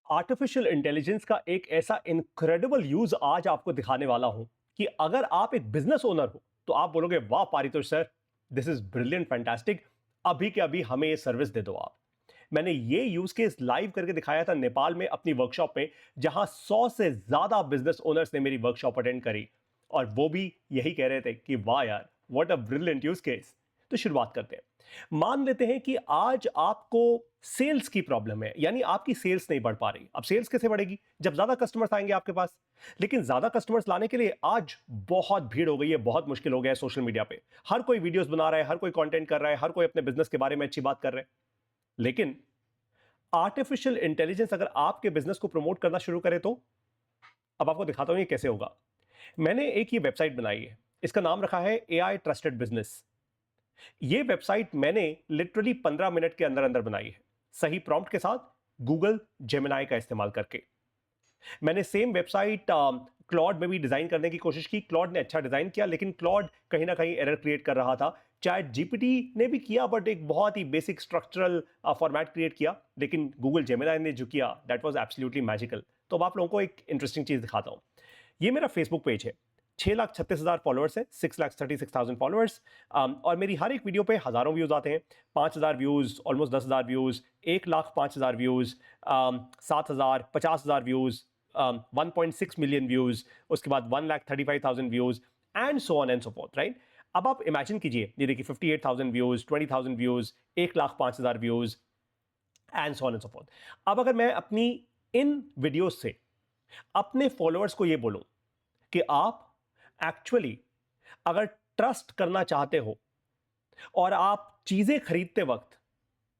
Artificial intelligence का एक ऐसा इनक्रेडिबल यूज आज आपको दिखाने वाला हूं कि अगर आप एक बिजनेस ओनर हो तो आप बोलोगे वाह Paritosh sir, this is brilliant fantastic, अभी के अभी हमें ये सर्विस दे दो आप। मैंने ये यूज केस लाइव करके दिखाया था नेपाल में अपनी वर्कशॉप में, जहां 100 से ज्यादा बिजनेस ओनर्स ने मेरी वर्कशॉप अटेंड करी और वो भी यही कह रहे थे कि वाह यार, what a brilliant use case. तो शुरुआत करते हैं। मान लेते हैं कि आज आपको सेल्स की प्रॉब्लम है, यानी आपकी सेल्स नहीं बढ़ पा रही। अब सेल्स कैसे बढ़ेगी जब ज्यादा कस्टमर्स आएंगे आपके पास। लेकिन ज्यादा कस्टमर्स लाने के लिए आज बहुत भीड़ हो गई है, बहुत मुश्किल हो गया है। सोशल मीडिया पे हर कोई वीडियोस बना रहा है, हर कोई कंटेंट कर रहा है, हर कोई अपने बिजनेस के बारे में अच्छी बात कर रहा है। लेकिन आर्टिफिशियल इंटेलिजेंस अगर आपके बिजनेस को प्रमोट करना शुरू करे तो अब आपको दिखाता हूं ये कैसे होगा। मैंने एक ये वेबसाइट बनाई है, इसका नाम रखा है एआई ट्रस्टेड बिजनेस। ये वेबसाइट मैंने लिटरली 15 मिनट के अंदर अंदर बनाई है, सही प्रॉम्प्ट के साथ, गूगल जेमिनाई का इस्तेमाल करके। मैंने सेम वेबसाइट क्लॉड में भी डिजाइन करने की कोशिश की। क्लॉड ने अच्छा डिजाइन किया, लेकिन क्लॉड कहीं ना कहीं एरर क्रिएट कर रहा था। चैट जीपीटी ने भी किया, बट एक बहुत ही बेसिक स्ट्रक्चरल फॉर्मेट क्रिएट किया। लेकिन गूगल जेमिनाई ने जो किया, दैट वाज एब्सोल्युटली मैजिकल। तो अब आप लोगों को एक इंटरेस्टिंग चीज दिखाता हूं। ये मेरा फेसबुक पेज है, 6,36,000 फॉलोअर्स है, 6,36,000 फॉलोअर्स। और मेरी हर एक वीडियो पे हजारों व्यूज आते हैं। 5,000 views, almost 10,000 views, 1,05,000 views, 7,000, 50,000 views, 1.6 million views, उसके बाद 1,35,000 views, and so on and so fourth, right. अब आप इमेजिन कीजिए, ये देखिए 58,000 views, 20,000 views, 1,05,000 views, and so on and so fourth. अब अगर मैं अपनी इन वीडियोज से अपने फॉलोअर्स को ये बोलूं कि आप एक्चुअली अगर ट्रस्ट करना चाहते हो और आप चीजें खरीदते वक्त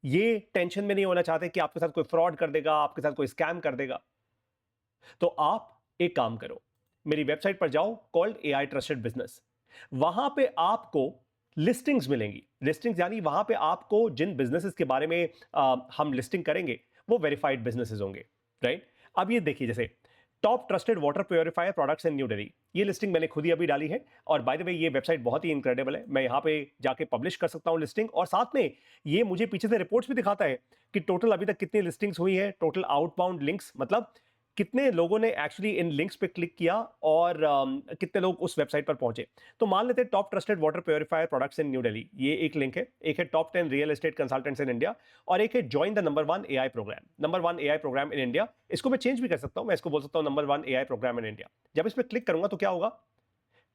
ये टेंशन में नहीं होना चाहते कि आपके साथ कोई फ्रॉड कर देगा, आपके साथ कोई स्कैम कर देगा, तो आप एक काम करो, मेरी वेबसाइट पर जाओ, कॉल्ड एआई ट्रस्टेड बिजनेस। वहां पे आपको लिस्टिंग्स मिलेंगी। लिस्टिंग्स यानी वहां पे आपको जिन बिजनेसेस के बारे में हम लिस्टिंग करेंगे वो वेरीफाइड बिजनेसेस होंगे, राइट। अब ये देखिए, जैसे top trusted water purifier products in new Delhi, ये लिस्टिंग मैंने खुद ही अभी डाली है। और बाय द वे ये वेबसाइट बहुत ही इनक्रेडिबल है, मैं यहां पे जाके पब्लिश कर सकता हूं लिस्टिंग, और साथ में ये मुझे पीछे से रिपोर्ट्स भी दिखाता है कि टोटल अभी तक कितनी लिस्टिंग्स हुई है, टोटल आउटबाउंड लिंक्स, मतलब कितने लोगों ने एक्चुअली इन लिंक्स पे क्लिक किया और कितने लोग उस वेबसाइट पर पहुंचे। तो मान लेते हैं top trusted water purifier products in new Delhi, ये एक लिंक है। एक है top 10 real estate consultants in India, और एक है join the number 1 AI programme, number 1 AI programme in India. इसको मैं चेंज भी कर सकता हूं, मैं इसको बोल सकता हूं number 1 AI programme in India. जब इस पर क्लिक करूंगा तो क्या होगा,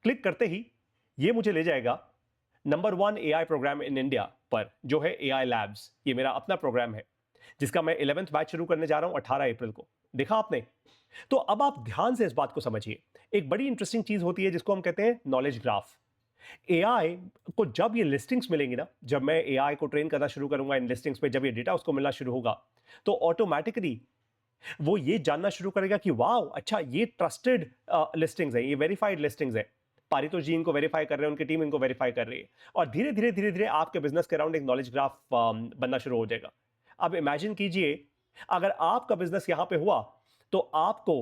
क्लिक करते ही ये मुझे ले जाएगा number 1 AI programme in India पर, जो है एआई लैब्स। ये मेरा अपना प्रोग्राम है जिसका मैं 11th बैच शुरू करने जा रहा हूं 18 अप्रैल को। देखा आपने। तो अब आप ध्यान से इस बात को समझिए, एक बड़ी इंटरेस्टिंग चीज होती है जिसको हम कहते हैं नॉलेज ग्राफ। एआई को जब ये लिस्टिंग्स मिलेंगी ना, जब मैं एआई को ट्रेन करना शुरू करूंगा इन लिस्टिंग्स पे, जब ये डेटा उसको मिलना शुरू होगा, तो ऑटोमेटिकली वो ये जानना शुरू करेगा कि वाह, अच्छा ये ट्रस्टेड लिस्टिंग्स है, ये वेरीफाइड लिस्टिंग्स है। पारितोष जी इनको वेरीफाई कर रहे हैं, उनकी टीम इनको वेरीफाई कर रही है, और धीरे धीरे धीरे धीरे आपके बिजनेस के अराउंड एक नॉलेज ग्राफ बनना शुरू हो जाएगा। अब इमेजिन कीजिए, अगर आपका बिजनेस यहां पे हुआ तो आपको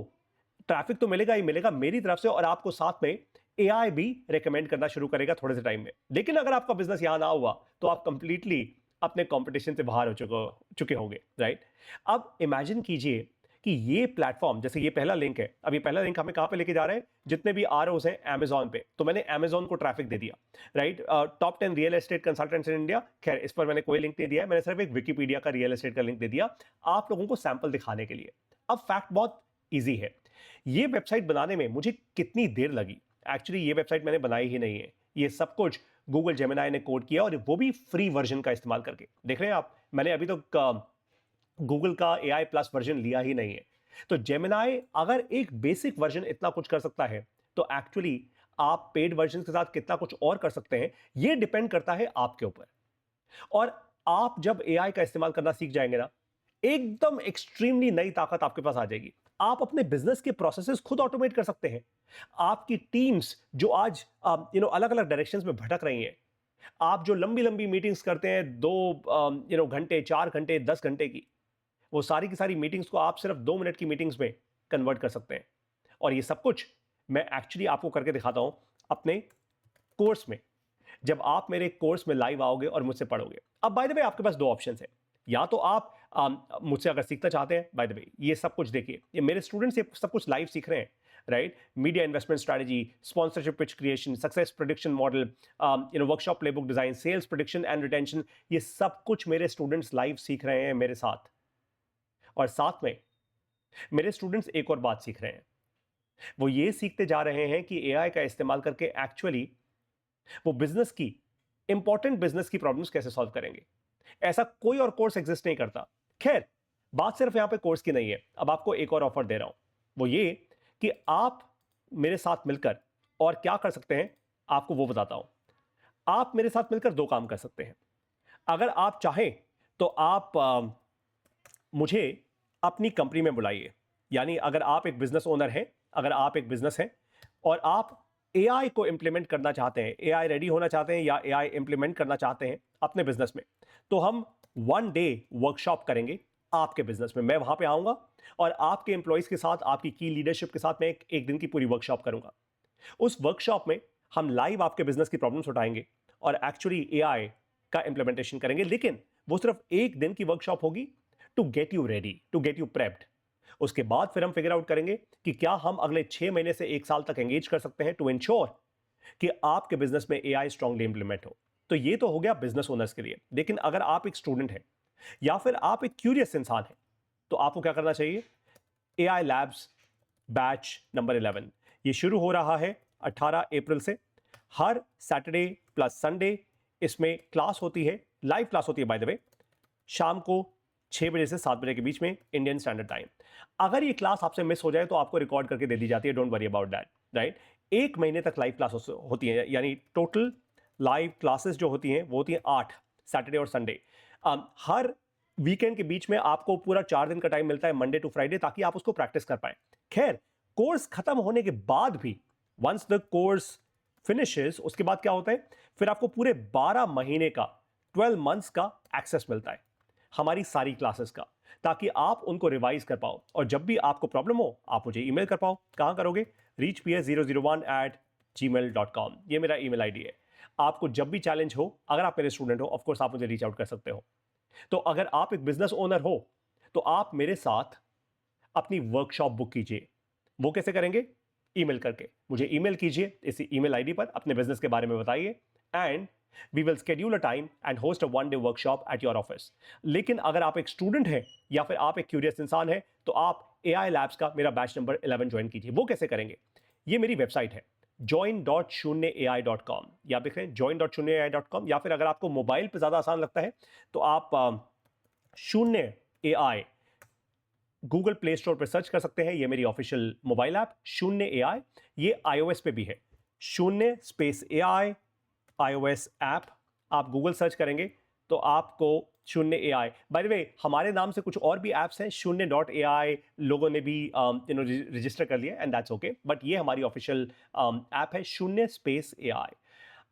ट्रैफिक तो मिलेगा ही मिलेगा मेरी तरफ से, और आपको साथ में एआई भी रेकमेंड करना शुरू करेगा थोड़े से टाइम में। लेकिन अगर आपका बिजनेस यहां ना हुआ तो आप कंप्लीटली अपने कंपटीशन से बाहर हो चुके होंगे, राइट। अब इमेजिन कीजिए कि ये प्लेटफॉर्म, जैसे ये पहला लिंक है, अब ये पहला लिंक हमें कहां पे लेके जा रहा है, जितने भी आरओस हैं अमेजॉन पे, तो मैंने अमेजॉन को ट्रैफिक दे दिया, right. Top 10 real estate consultants in India, खैर इस पर मैंने कोई लिंक नहीं दिया है, मैंने सिर्फ एक विकिपीडिया का रियल एस्टेट का लिंक दे दिया आप लोगों को सैंपल दिखाने के लिए। अब फैक्ट बहुत ईजी है, ये वेबसाइट बनाने में मुझे कितनी देर लगी। एक्चुअली ये वेबसाइट मैंने बनाई ही नहीं है, ये सब कुछ गूगल जेमिनाई ने कोड किया, और वो भी फ्री वर्जन का इस्तेमाल करके। देख रहे हैं आप, मैंने अभी तो गूगल का एआई प्लस वर्जन लिया ही नहीं है। तो जेमिनाई अगर एक बेसिक वर्जन इतना कुछ कर सकता है, तो एक्चुअली आप पेड वर्जन के साथ कितना कुछ और कर सकते हैं, ये डिपेंड करता है आपके ऊपर। और आप जब एआई का इस्तेमाल करना सीख जाएंगे ना, एकदम एक्सट्रीमली नई ताकत आपके पास आ जाएगी। आप अपने बिजनेस के प्रोसेसेस खुद ऑटोमेट कर सकते हैं। आपकी टीम्स जो आज अलग अलग डायरेक्शंस में भटक रही हैं, आप जो लंबी लंबी मीटिंग्स करते हैं, 2 घंटे, 4 घंटे, 10 घंटे की, वो सारी की सारी मीटिंग्स को आप सिर्फ 2 मिनट की मीटिंग्स में कन्वर्ट कर सकते हैं। और ये सब कुछ मैं एक्चुअली आपको करके दिखाता हूं अपने कोर्स में, जब आप मेरे कोर्स में लाइव आओगे और मुझसे पढ़ोगे। अब बाय द वे आपके पास दो ऑप्शंस हैं, या तो आप मुझसे अगर सीखना चाहते हैं, बाय द वे ये सब कुछ देखिए, ये मेरे स्टूडेंट्स ये सब कुछ लाइव सीख रहे हैं, right? Media investment strategy, sponsorship pitch creation, success prediction model, workshop playbook design, sales prediction and retention, ये सब कुछ मेरे स्टूडेंट्स लाइव सीख रहे हैं मेरे साथ। और साथ में मेरे स्टूडेंट्स एक और बात सीख रहे हैं, वो ये सीखते जा रहे हैं कि एआई का इस्तेमाल करके एक्चुअली वो बिजनेस की इंपॉर्टेंट बिजनेस की प्रॉब्लम्स कैसे सॉल्व करेंगे। ऐसा कोई और कोर्स एग्जिस्ट नहीं करता। खैर, बात सिर्फ यहां पे कोर्स की नहीं है, अब आपको एक और ऑफर दे रहा हूं, वो ये कि आप मेरे साथ मिलकर और क्या कर सकते हैं, आपको वो बताता हूं। आप मेरे साथ मिलकर दो काम कर सकते हैं। अगर आप चाहें तो आप मुझे अपनी कंपनी में बुलाइए। यानी अगर आप एक बिजनेस ओनर हैं, अगर आप एक बिजनेस हैं और आप एआई को इंप्लीमेंट करना चाहते हैं, एआई रेडी होना चाहते हैं या एआई इंप्लीमेंट करना चाहते हैं अपने बिजनेस में, तो हम 1 डे वर्कशॉप करेंगे आपके बिजनेस में। मैं वहां पे आऊंगा और आपके एम्प्लॉइज के साथ, आपकी की लीडरशिप के साथ मैं एक दिन की पूरी वर्कशॉप करूंगा। उस वर्कशॉप में हम लाइव आपके बिजनेस की प्रॉब्लम्स उठाएंगे और एक्चुअली एआई का इंप्लीमेंटेशन करेंगे। लेकिन वो सिर्फ एक दिन की वर्कशॉप होगी, to get you ready, to get you prepped. उसके बाद फिर हम फिगर आउट करेंगे कि क्या हम अगले 6 महीने से 1 साल तक एंगेज कर सकते हैं टू इंश्योर कि आपके बिजनेस में एआई स्ट्रांगली इंप्लीमेंट हो। तो ये तो हो गया बिजनेस ओनर्स के लिए। लेकिन अगर आप एक स्टूडेंट हैं या फिर आप एक क्यूरियस इंसान हैं, तो आपको क्या करना चाहिए? एआई लैब्स बैच नंबर 11 ये शुरू हो रहा है 18 अप्रैल से। हर सैटरडे प्लस संडे इसमें क्लास होती है, लाइव क्लास होती है बाय द वे, शाम को 6 बजे से 7 बजे के बीच में इंडियन स्टैंडर्ड टाइम। अगर ये क्लास आपसे मिस हो जाए तो आपको रिकॉर्ड करके दे दी जाती है, don't worry about that, right? 1 महीने तक लाइव क्लास होती है, यानी टोटल लाइव क्लासेस जो होती हैं वो होती हैं 8, सैटरडे और संडे। हर वीकेंड के बीच में आपको पूरा 4 दिन का टाइम मिलता है, मंडे टू फ्राइडे, ताकि आप उसको प्रैक्टिस कर पाए। खैर, कोर्स खत्म होने के बाद भी, वंस द कोर्स फिनिशेस, उसके बाद क्या होता है, फिर आपको पूरे 12 महीने का, 12 मंथ्स का एक्सेस मिलता है हमारी सारी क्लासेस का, ताकि आप उनको रिवाइज कर पाओ और जब भी आपको प्रॉब्लम हो आप मुझे ईमेल कर पाओ। कहां करोगे? reachps001@gmail.com, ये मेरा ईमेल आईडी है। आपको जब भी चैलेंज हो, अगर आप मेरे स्टूडेंट हो, ऑफ कोर्स आप मुझे रीच आउट कर सकते हो। तो अगर आप एक बिजनेस ओनर हो तो आप मेरे साथ अपनी वर्कशॉप बुक कीजिए। वो कैसे करेंगे? ईमेल करके मुझे ईमेल कीजिए, इसी ईमेल आईडी पर अपने बिजनेस के बारे में बताइए and we will schedule a time and host a 1 day workshop at your office. लेकिन अगर आप एक स्टूडेंट हैं या फिर आप एक क्यूरियस इंसान हैं, तो आप एआई लैब्स का मेरा बैच नंबर 11 ज्वाइन कीजिए। वो कैसे करेंगे? ये मेरी वेबसाइट है join.शून्यai.com, या आप देख रहे हैं join.शून्यai.com, या फिर अगर आपको मोबाइल पे ज्यादा आसान लगता है तो आप शून्य एआई गूगल प्ले स्टोर पर सर्च कर सकते हैं। ये मेरी ऑफिशियल मोबाइल ऐप शून्य एआई, ये iOS पे भी है, शून्य स्पेस एआई iOS ऐप। आप गूगल सर्च करेंगे तो आपको शून्य एआई, बाय द वे हमारे नाम से कुछ और भी ऐप्स हैं, शून्य.ai लोगों ने भी रजिस्टर कर लिया एंड दैट्स ओके, बट ये हमारी ऑफिशियल ऐप है शून्य स्पेस एआई।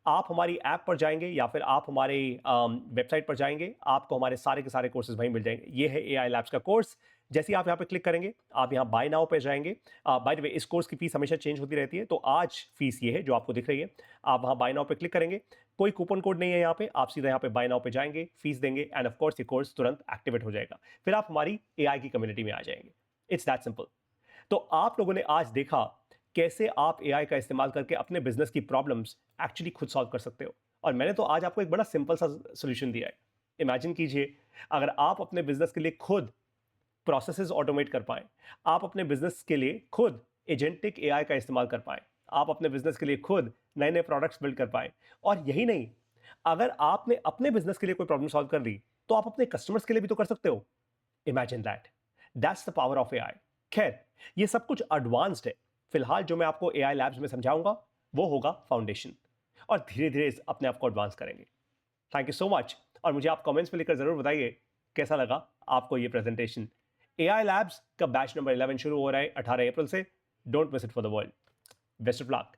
आप हमारी ऐप पर जाएंगे या फिर आप हमारे वेबसाइट पर जाएंगे, आपको हमारे सारे के सारे कोर्सेज वहीं मिल जाएंगे। ये है एआई लैब्स का कोर्स। जैसे ही आप यहाँ पे क्लिक करेंगे, आप यहाँ बाय नाउ पे जाएंगे। बाय द वे इस कोर्स की फीस हमेशा चेंज होती रहती है, तो आज फीस ये है जो आपको दिख रही है। आप वहाँ बाय नाउ पे क्लिक करेंगे, कोई कूपन कोड नहीं है यहाँ पे, आप सीधा यहाँ पे बाय नाउ पे जाएंगे, फीस देंगे एंड ऑफ कोर्स ये कोर्स तुरंत एक्टिवेट हो जाएगा। फिर आप हमारी एआई की कम्युनिटी में आ जाएंगे। It's that simple. तो आप लोगों ने आज देखा कैसे आप एआई का इस्तेमाल करके अपने बिजनेस की प्रॉब्लम्स एक्चुअली खुद सॉल्व कर सकते हो। और मैंने तो आज आपको एक बड़ा सिंपल सा सोल्यूशन दिया है। इमेजिन कीजिए अगर आप अपने बिजनेस के लिए खुद प्रोसेसेस ऑटोमेट कर पाएं, आप अपने बिजनेस के लिए खुद एजेंटिक एआई का इस्तेमाल कर पाएं, आप अपने बिजनेस के लिए खुद नए नए प्रोडक्ट्स बिल्ड कर पाएं। और यही नहीं, अगर आपने अपने बिजनेस के लिए कोई प्रॉब्लम सॉल्व कर ली तो आप अपने कस्टमर्स के लिए भी तो कर सकते हो। Imagine that's the power of AI. खैर, ये सब कुछ एडवांस्ड है। फिलहाल जो मैं आपको एआई लैब्स में समझाऊंगा वो होगा फाउंडेशन, और धीरे धीरे अपने आप को एडवांस करेंगे। Thank you so much. और मुझे आप कमेंट्स में लिखकर जरूर बताइए कैसा लगा आपको ये प्रेजेंटेशन। एआई लैब्स का बैच नंबर 11 शुरू हो रहा है 18 अप्रैल से। Don't miss it for the world. Best of luck.